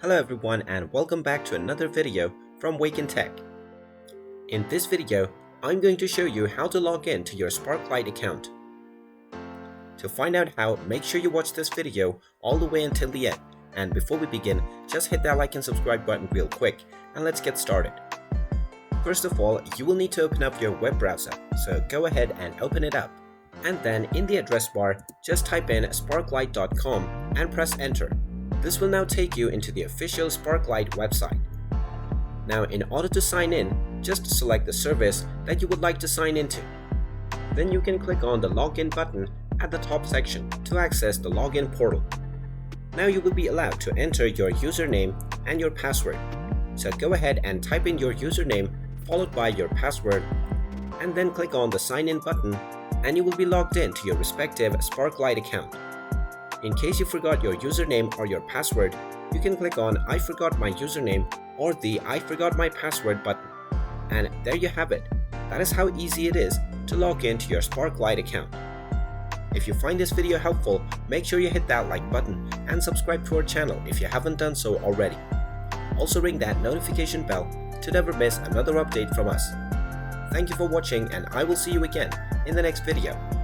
Hello everyone and welcome back to another video from Wake&Tech. In this video, I'm going to show you how to log in to your Sparklight account. To find out how, make sure you watch this video all the way until the end. And before we begin, just hit that like and subscribe button real quick and let's get started. First of all, you will need to open up your web browser, so go ahead and open it up. And then in the address bar, just type in sparklight.com and press enter. This will now take you into the official Sparklight website. Now, in order to sign in, just select the service that you would like to sign into. Then you can click on the login button at the top section to access the login portal. Now you will be allowed to enter your username and your password. So go ahead and type in your username followed by your password and then click on the sign in button and you will be logged in to your respective Sparklight account. In case you forgot your username or your password, you can click on I forgot my username or the I forgot my password button. And there you have it. That is how easy it is to log into your Sparklight account. If you find this video helpful, make sure you hit that like button and subscribe to our channel if you haven't done so already. Also ring that notification bell to never miss another update from us. Thank you for watching and I will see you again in the next video.